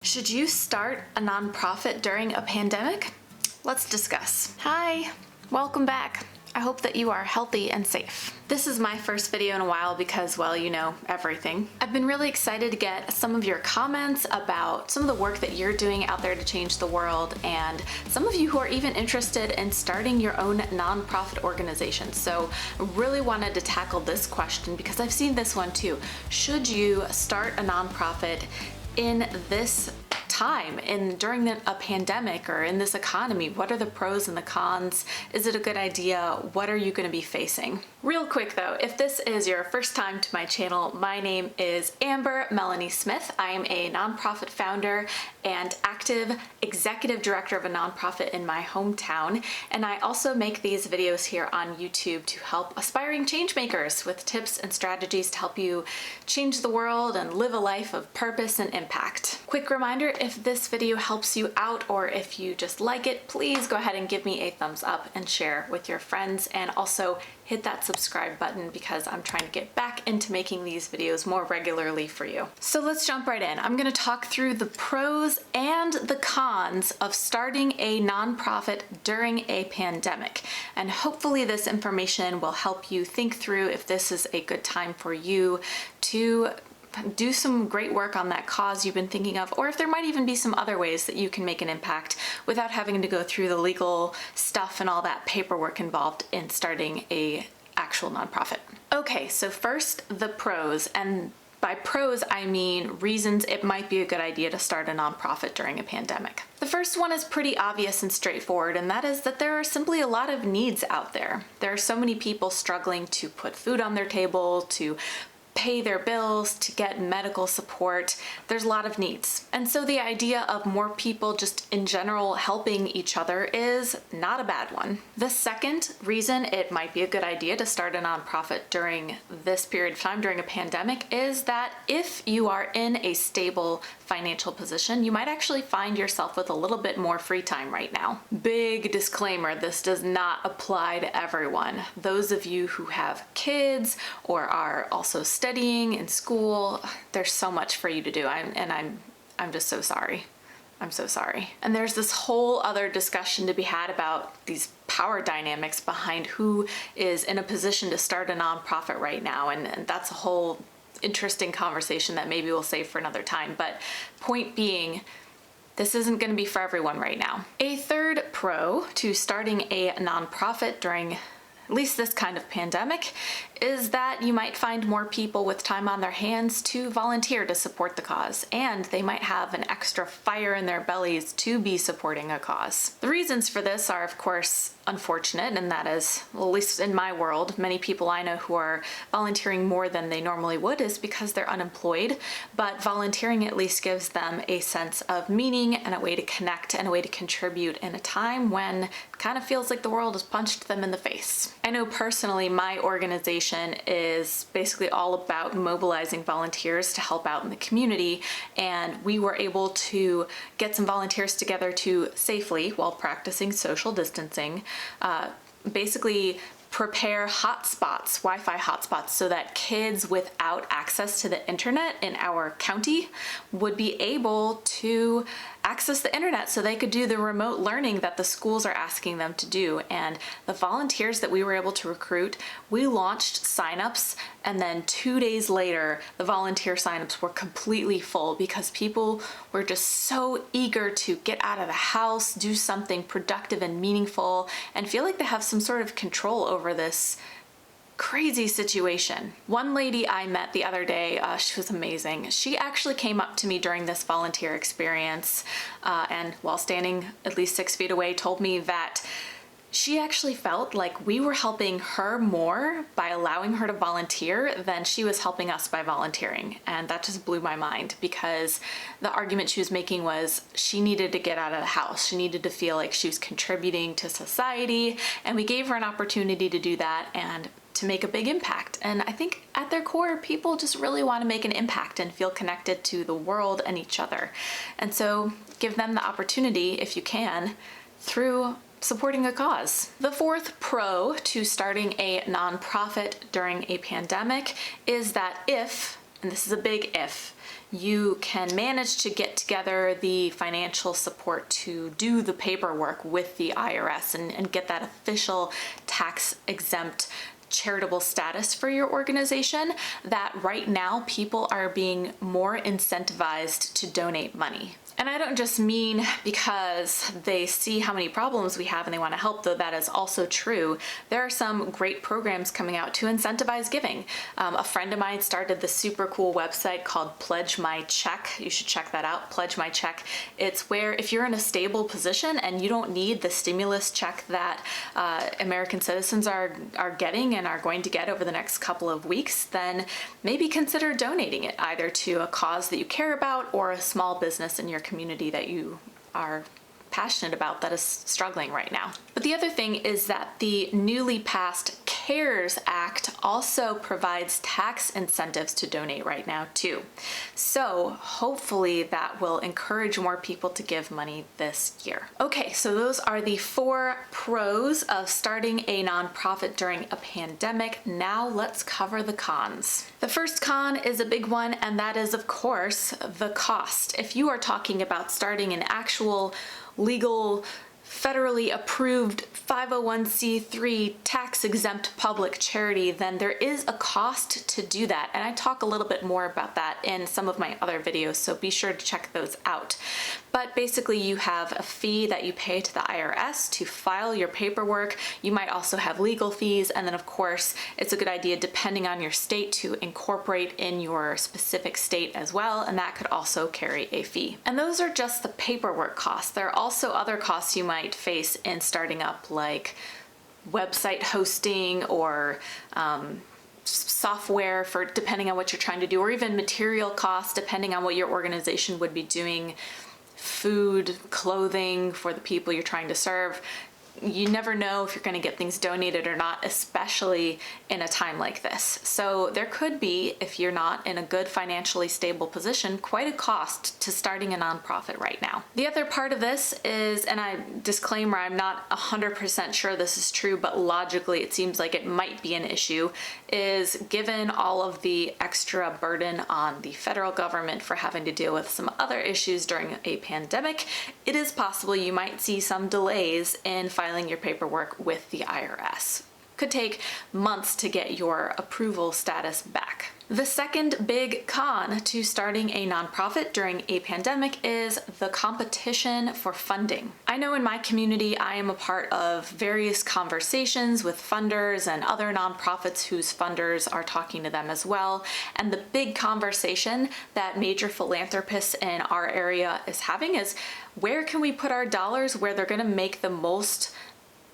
Should you start a nonprofit during a pandemic? Let's discuss. Hi, welcome back. I hope that you are healthy and safe. This is my first video in a while because, well, you know, everything. I've been really excited to get some of your comments about some of the work that you're doing out there to change the world, and some of you who are even interested in starting your own nonprofit organization. So I really wanted to tackle this question because I've seen this one too. Should you start a nonprofit in this time, during a pandemic or in this economy? What are the pros and the cons? Is it a good idea? What are you going to be facing? Real quick though, if this is your first time to my channel, my name is Amber Melanie Smith. I am a nonprofit founder and active executive director of a nonprofit in my hometown, and I also make these videos here on YouTube to help aspiring change makers with tips and strategies to help you change the world and live a life of purpose and impact. Quick reminder, if this video helps you out or if you just like it, please go ahead and give me a thumbs up and share with your friends, and also hit that subscribe button because I'm trying to get back into making these videos more regularly for you. So let's jump right in. I'm going to talk through the pros and the cons of starting a nonprofit during a pandemic, and hopefully this information will help you think through if this is a good time for you to do some great work on that cause you've been thinking of, or if there might even be some other ways that you can make an impact without having to go through the legal stuff and all that paperwork involved in starting a actual nonprofit. Okay, so first the pros, and by pros I mean reasons it might be a good idea to start a nonprofit during a pandemic. The first one is pretty obvious and straightforward, and that is that there are simply a lot of needs out there. There are so many people struggling to put food on their table, to pay their bills, to get medical support. There's a lot of needs. And so the idea of more people just in general helping each other is not a bad one. The second reason it might be a good idea to start a nonprofit during this period of time, during a pandemic, is that if you are in a stable financial position, you might actually find yourself with a little bit more free time right now. Big disclaimer, this does not apply to everyone. Those of you who have kids or are also studying in school, there's so much for you to do, I'm just so sorry. I'm so sorry. And there's this whole other discussion to be had about these power dynamics behind who is in a position to start a nonprofit right now, and that's a whole interesting conversation that maybe we'll save for another time. But point being, this isn't going to be for everyone right now. A third pro to starting a nonprofit during at least this kind of pandemic is that you might find more people with time on their hands to volunteer to support the cause, and they might have an extra fire in their bellies to be supporting a cause. The reasons for this are, of course, unfortunate, and that is, well, at least in my world, many people I know who are volunteering more than they normally would is because they're unemployed, but volunteering at least gives them a sense of meaning and a way to connect and a way to contribute in a time when it kind of feels like the world has punched them in the face. I know personally my organization is basically all about mobilizing volunteers to help out in the community, and we were able to get some volunteers together to safely, while practicing social distancing, basically prepare hotspots, Wi-Fi hotspots, so that kids without access to the internet in our county would be able to access the internet so they could do the remote learning that the schools are asking them to do. And the volunteers that we were able to recruit, we launched signups, and then 2 days later the volunteer signups were completely full because people were just so eager to get out of the house, do something productive and meaningful, and feel like they have some sort of control over this crazy situation. One lady I met the other day, she was amazing. She actually came up to me during this volunteer experience, and while standing at least 6 feet away, told me that she actually felt like we were helping her more by allowing her to volunteer than she was helping us by volunteering. And that just blew my mind, because the argument she was making was she needed to get out of the house. She needed to feel like she was contributing to society, and we gave her an opportunity to do that and to make a big impact. And I think at their core, people just really want to make an impact and feel connected to the world and each other. And so give them the opportunity, if you can, through supporting a cause. The fourth pro to starting a nonprofit during a pandemic is that if and this is a big if, you can manage to get together the financial support to do the paperwork with the IRS and get that official tax exempt charitable status for your organization, that right now people are being more incentivized to donate money. And I don't just mean because they see how many problems we have and they want to help, though that is also true. There are some great programs coming out to incentivize giving. A friend of mine started this super cool website called Pledge My Check. You should check that out, Pledge My Check. It's where if you're in a stable position and you don't need the stimulus check that American citizens are getting and are going to get over the next couple of weeks, then maybe consider donating it either to a cause that you care about or a small business in your community that you are passionate about that is struggling right now. But the other thing is that the newly passed CARES Act also provides tax incentives to donate right now too. So hopefully that will encourage more people to give money this year. Okay, so those are the 4 pros of starting a nonprofit during a pandemic. Now let's cover the cons. The first con is a big one, and that is, of course, the cost. If you are talking about starting an actual legal, federally approved 501c3 tax-exempt public charity, then there is a cost to do that. And I talk a little bit more about that in some of my other videos, so be sure to check those out. But basically you have a fee that you pay to the IRS to file your paperwork. You might also have legal fees, and then of course it's a good idea, depending on your state, to incorporate in your specific state as well, and that could also carry a fee. And those are just the paperwork costs. There are also other costs you might face in starting up, like website hosting or software for depending on what you're trying to do, or even material costs depending on what your organization would be doing, food, clothing for the people you're trying to serve. You never know if you're going to get things donated or not, especially in a time like this. So there could be, if you're not in a good financially stable position, quite a cost to starting a nonprofit right now. The other part of this is, and disclaimer, I'm not 100% sure this is true, but logically it seems like it might be an issue, is given all of the extra burden on the federal government for having to deal with some other issues during a pandemic, it is possible you might see some delays in filing your paperwork with the IRS. Could take months to get your approval status back. The second big con to starting a nonprofit during a pandemic is the competition for funding. I know in my community I am a part of various conversations with funders and other nonprofits whose funders are talking to them as well, and the big conversation that major philanthropists in our area is having is, where can we put our dollars where they're going to make the most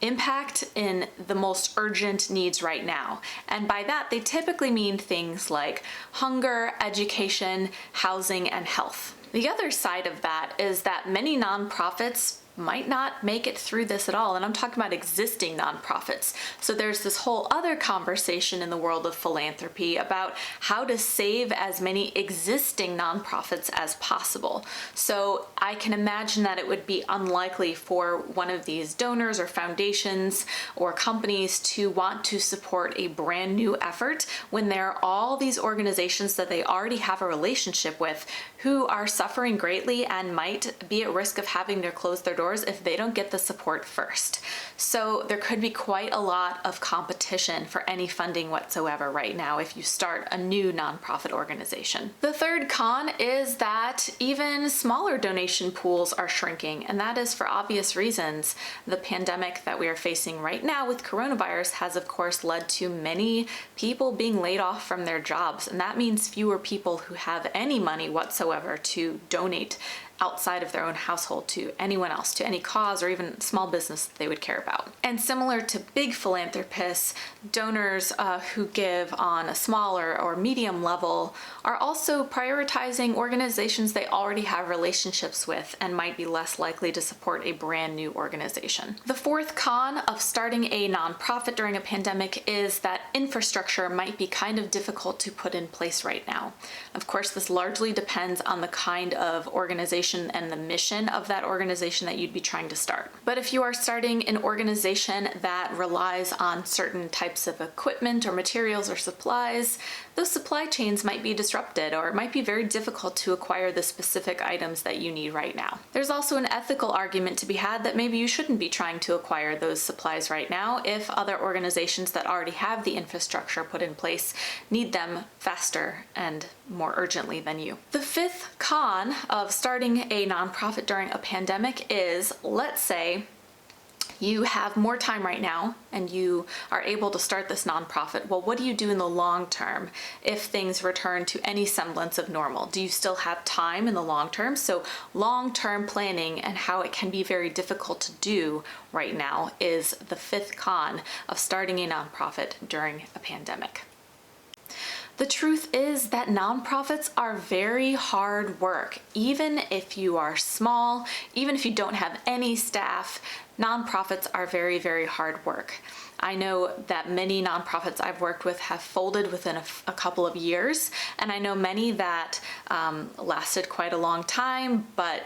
impact in the most urgent needs right now? And by that, they typically mean things like hunger, education, housing, and health. The other side of that is that many nonprofits might not make it through this at all, and I'm talking about existing nonprofits. So there's this whole other conversation in the world of philanthropy about how to save as many existing nonprofits as possible. So I can imagine that it would be unlikely for one of these donors or foundations or companies to want to support a brand new effort when there are all these organizations that they already have a relationship with who are suffering greatly and might be at risk of having to close their doors if they don't get the support first. So there could be quite a lot of competition for any funding whatsoever right now if you start a new nonprofit organization. The third con is that even smaller donation pools are shrinking, and that is for obvious reasons. The pandemic that we are facing right now with coronavirus has of course led to many people being laid off from their jobs, and that means fewer people who have any money whatsoever to donate outside of their own household to anyone else, to any cause or even small business that they would care about. And similar to big philanthropists, donors who give on a smaller or medium level are also prioritizing organizations they already have relationships with and might be less likely to support a brand new organization. The fourth con of starting a nonprofit during a pandemic is that infrastructure might be kind of difficult to put in place right now. Of course, this largely depends on the kind of organization and the mission of that organization that you'd be trying to start. But if you are starting an organization that relies on certain types of equipment or materials or supplies, those supply chains might be disrupted, or it might be very difficult to acquire the specific items that you need right now. There's also an ethical argument to be had that maybe you shouldn't be trying to acquire those supplies right now if other organizations that already have the infrastructure put in place need them faster and more urgently than you. The fifth con of starting a nonprofit during a pandemic is, let's say you have more time right now and you are able to start this nonprofit. Well, what do you do in the long term if things return to any semblance of normal? Do you still have time in the long term? So long-term planning and how it can be very difficult to do right now is the fifth con of starting a nonprofit during a pandemic. The truth is that nonprofits are very hard work. Even if you are small, even if you don't have any staff, nonprofits are very, very hard work. I know that many nonprofits I've worked with have folded within a couple of years, and I know many that lasted quite a long time, but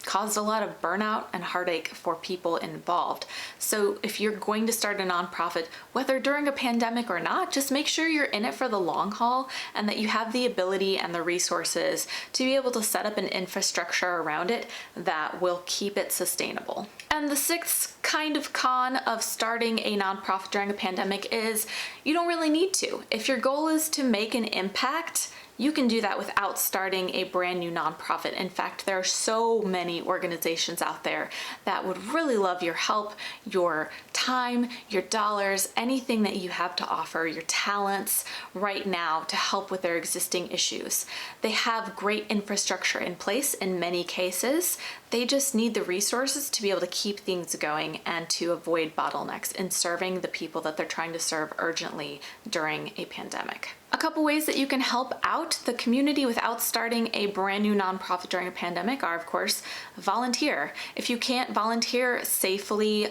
caused a lot of burnout and heartache for people involved. So if you're going to start a nonprofit, whether during a pandemic or not, just make sure you're in it for the long haul and that you have the ability and the resources to be able to set up an infrastructure around it that will keep it sustainable. And the sixth kind of con of starting a nonprofit during a pandemic is you don't really need to. If your goal is to make an impact, you can do that without starting a brand new nonprofit. In fact, there are so many organizations out there that would really love your help, your time, your dollars, anything that you have to offer, your talents right now to help with their existing issues. They have great infrastructure in place in many cases. They just need the resources to be able to keep things going and to avoid bottlenecks in serving the people that they're trying to serve urgently during a pandemic. A couple ways that you can help out the community without starting a brand new nonprofit during a pandemic are, of course, volunteer. If you can't volunteer safely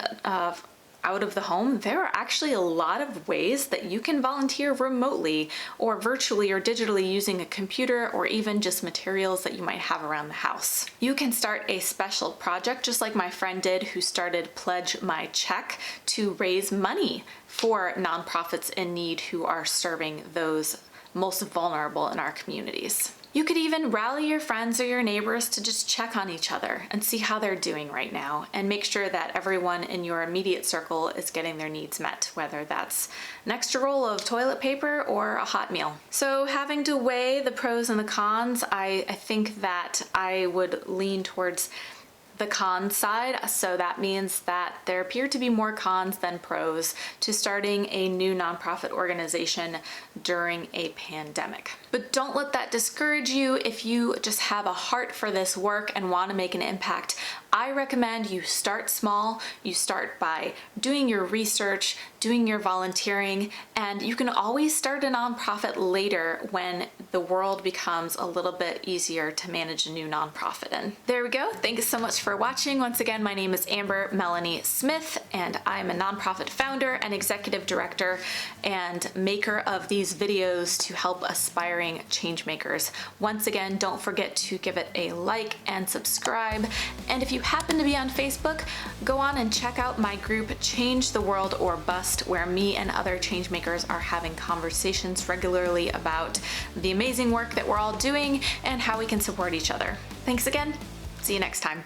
out of the home, there are actually a lot of ways that you can volunteer remotely or virtually or digitally using a computer or even just materials that you might have around the house. You can start a special project just like my friend did, who started Pledge My Check to raise money for nonprofits in need who are serving those most vulnerable in our communities. You could even rally your friends or your neighbors to just check on each other and see how they're doing right now and make sure that everyone in your immediate circle is getting their needs met, whether that's an extra roll of toilet paper or a hot meal. So having to weigh the pros and the cons, I think that I would lean towards the con side. So that means that there appear to be more cons than pros to starting a new nonprofit organization during a pandemic. But don't let that discourage you. If you just have a heart for this work and want to make an impact, I recommend you start small. You start by doing your research, doing your volunteering, and you can always start a nonprofit later when the world becomes a little bit easier to manage a new nonprofit in. There we go. Thank you so much for watching. Once again, my name is Amber Melanie Smith, and I'm a nonprofit founder and executive director and maker of these videos to help aspiring change makers. Once again, don't forget to give it a like and subscribe. And if you happen to be on Facebook, go on and check out my group Change the World or Bust, where me and other change makers are having conversations regularly about the amazing work that we're all doing and how we can support each other. Thanks again. See you next time.